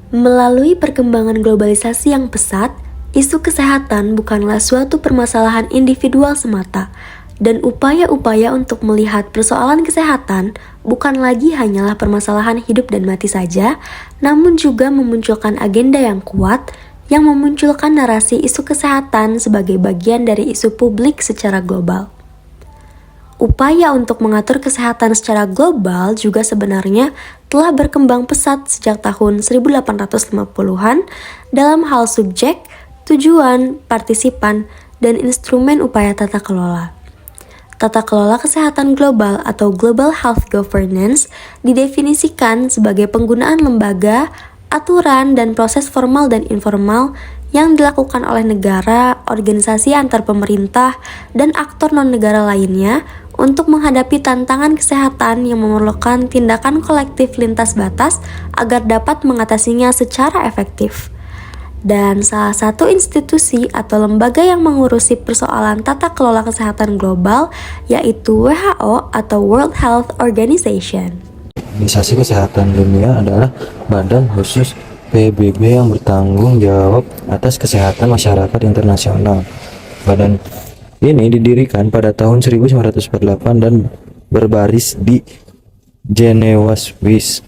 Melalui perkembangan globalisasi yang pesat, isu kesehatan bukanlah suatu permasalahan individual semata, dan upaya-upaya untuk melihat persoalan kesehatan bukan lagi hanyalah permasalahan hidup dan mati saja, namun juga memunculkan agenda yang kuat yang memunculkan narasi isu kesehatan sebagai bagian dari isu publik secara global. Upaya untuk mengatur kesehatan secara global juga sebenarnya telah berkembang pesat sejak tahun 1850-an dalam hal subjek, tujuan, partisipan, dan instrumen upaya tata kelola. Tata kelola kesehatan global atau Global Health Governance didefinisikan sebagai penggunaan lembaga, aturan, dan proses formal dan informal yang dilakukan oleh negara, organisasi antar pemerintah, dan aktor non-negara lainnya untuk menghadapi tantangan kesehatan yang memerlukan tindakan kolektif lintas batas agar dapat mengatasinya secara efektif. Dan salah satu institusi atau lembaga yang mengurusi persoalan tata kelola kesehatan global yaitu WHO atau World Health Organization. Organisasi Kesehatan Dunia adalah badan khusus PBB yang bertanggung jawab atas kesehatan masyarakat internasional. Badan ini didirikan pada tahun 1948 dan berbaris di Jenewa, Swiss.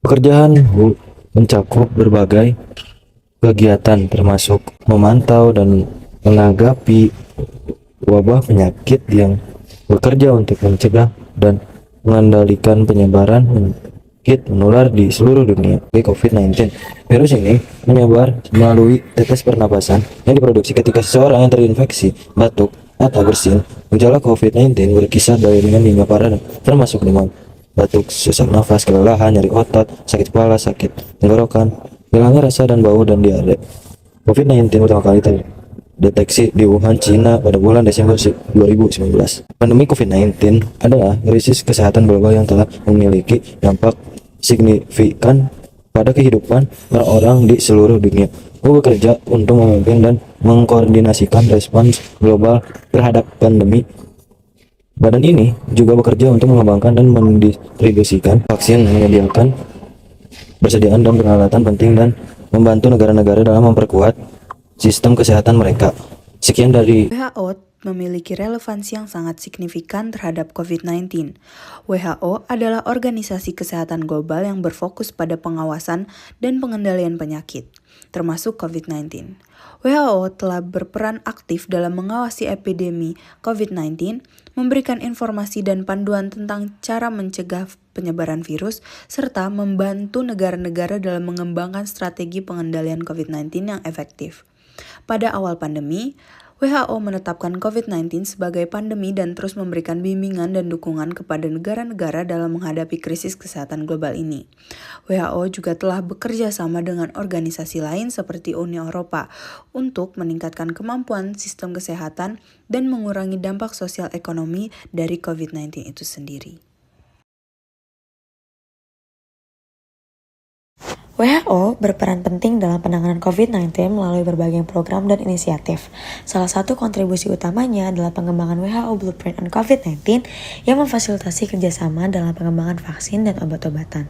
Pekerjaan mencakup berbagai kegiatan termasuk memantau dan menanggapi wabah penyakit yang bekerja untuk mencegah dan mengendalikan penyebaran penyakit menular di seluruh dunia. COVID-19. Virus ini menyebar melalui tetes pernapasan yang diproduksi ketika seseorang yang terinfeksi batuk atau bersin. Gejala COVID-19 berkisar dari ringan hingga parah, termasuk demam, batuk, sesak nafas, kelelahan, nyeri otot, sakit kepala, sakit tenggorokan, hilangnya rasa dan bau, dan diare. COVID-19 pertama kali terdeteksi di Wuhan, Cina pada bulan Desember 2019. Pandemi COVID-19 adalah krisis kesehatan global yang telah memiliki dampak signifikan pada kehidupan orang-orang di seluruh dunia. Bekerja untuk memimpin dan mengkoordinasikan respons global terhadap pandemi. Badan ini juga bekerja untuk mengembangkan dan mendistribusikan vaksin, menyediakan persediaan dan peralatan penting, dan membantu negara-negara dalam memperkuat sistem kesehatan mereka. Sekian dari WHO memiliki relevansi yang sangat signifikan terhadap COVID-19. WHO adalah organisasi kesehatan global yang berfokus pada pengawasan dan pengendalian penyakit, termasuk COVID-19. WHO telah berperan aktif dalam mengawasi epidemi COVID-19, memberikan informasi dan panduan tentang cara mencegah penyebaran virus, serta membantu negara-negara dalam mengembangkan strategi pengendalian COVID-19 yang efektif. Pada awal pandemi, WHO menetapkan COVID-19 sebagai pandemi dan terus memberikan bimbingan dan dukungan kepada negara-negara dalam menghadapi krisis kesehatan global ini. WHO juga telah bekerja sama dengan organisasi lain seperti Uni Eropa untuk meningkatkan kemampuan sistem kesehatan dan mengurangi dampak sosial ekonomi dari COVID-19 itu sendiri. WHO berperan penting dalam penanganan COVID-19 melalui berbagai program dan inisiatif. Salah satu kontribusi utamanya adalah pengembangan WHO Blueprint on COVID-19 yang memfasilitasi kerjasama dalam pengembangan vaksin dan obat-obatan.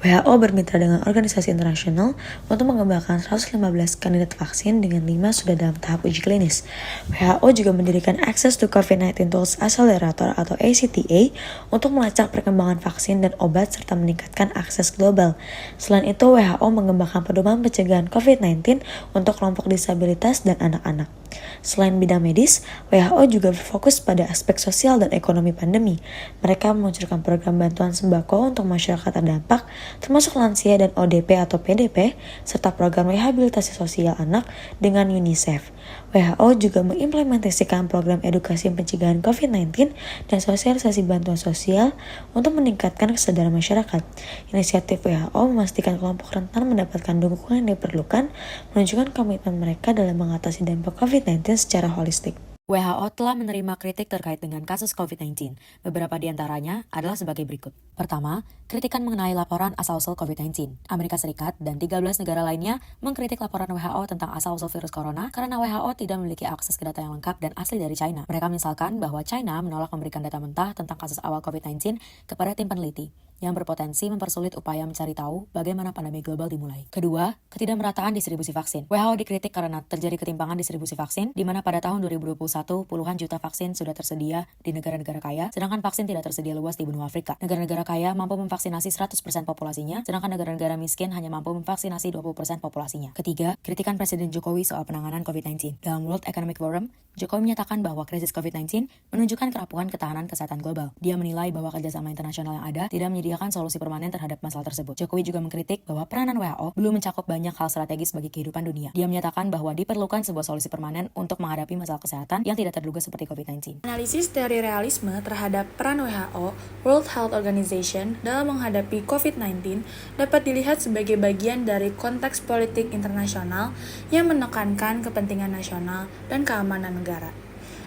WHO bermitra dengan organisasi internasional untuk mengembangkan 115 kandidat vaksin dengan 5 sudah dalam tahap uji klinis. WHO juga mendirikan Access to COVID-19 Tools Accelerator atau ACTA untuk melacak perkembangan vaksin dan obat serta meningkatkan akses global. Selain itu, WHO mengembangkan pedoman pencegahan COVID-19 untuk kelompok disabilitas dan anak-anak. Selain bidang medis, WHO juga berfokus pada aspek sosial dan ekonomi pandemi. Mereka meluncurkan program bantuan sembako untuk masyarakat terdampak, termasuk lansia dan ODP atau PDP, serta program rehabilitasi sosial anak dengan UNICEF. WHO juga mengimplementasikan program edukasi pencegahan COVID-19 dan sosialisasi bantuan sosial untuk meningkatkan kesadaran masyarakat. Inisiatif WHO memastikan kelompok rentan mendapatkan dukungan yang diperlukan, menunjukkan komitmen mereka dalam mengatasi dampak COVID-19 secara holistik. WHO telah menerima kritik terkait dengan kasus COVID-19. Beberapa di antaranya adalah sebagai berikut. Pertama, kritikan mengenai laporan asal-usul COVID-19. Amerika Serikat dan 13 negara lainnya mengkritik laporan WHO tentang asal-usul virus corona karena WHO tidak memiliki akses ke data yang lengkap dan asli dari China. Mereka misalkan bahwa China menolak memberikan data mentah tentang kasus awal COVID-19 kepada tim peneliti. yang berpotensi mempersulit upaya mencari tahu bagaimana pandemi global dimulai. Kedua, ketidakmerataan distribusi vaksin. WHO dikritik karena terjadi ketimpangan distribusi vaksin, di mana pada tahun 2021 puluhan juta vaksin sudah tersedia di negara-negara kaya, sedangkan vaksin tidak tersedia luas di benua Afrika. Negara-negara kaya mampu memvaksinasi 100% populasinya, sedangkan negara-negara miskin hanya mampu memvaksinasi 20% populasinya. Ketiga, kritikan Presiden Jokowi soal penanganan COVID-19. Dalam World Economic Forum, Jokowi menyatakan bahwa krisis COVID-19 menunjukkan kerapuhan ketahanan kesehatan global. Dia menilai bahwa kerjasama internasional yang ada tidak menyediakan solusi permanen terhadap masalah tersebut. Jokowi juga mengkritik bahwa peranan WHO belum mencakup banyak hal strategis bagi kehidupan dunia. Dia menyatakan bahwa diperlukan sebuah solusi permanen untuk menghadapi masalah kesehatan yang tidak terduga seperti COVID-19. Analisis teori realisme terhadap peran WHO, World Health Organization, dalam menghadapi COVID-19 dapat dilihat sebagai bagian dari konteks politik internasional yang menekankan kepentingan nasional dan keamanan negara.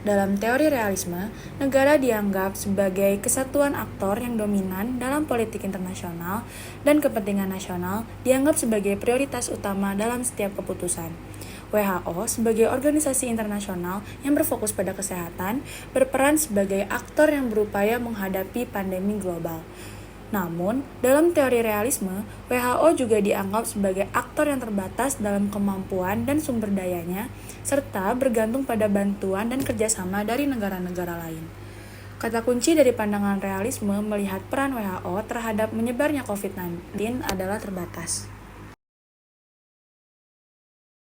Dalam teori realisme, negara dianggap sebagai kesatuan aktor yang dominan dalam politik internasional dan kepentingan nasional dianggap sebagai prioritas utama dalam setiap keputusan. WHO sebagai organisasi internasional yang berfokus pada kesehatan berperan sebagai aktor yang berupaya menghadapi pandemi global. Namun, dalam teori realisme, WHO juga dianggap sebagai aktor yang terbatas dalam kemampuan dan sumber dayanya, serta bergantung pada bantuan dan kerjasama dari negara-negara lain. Kata kunci dari pandangan realisme melihat peran WHO terhadap menyebarnya COVID-19 adalah terbatas.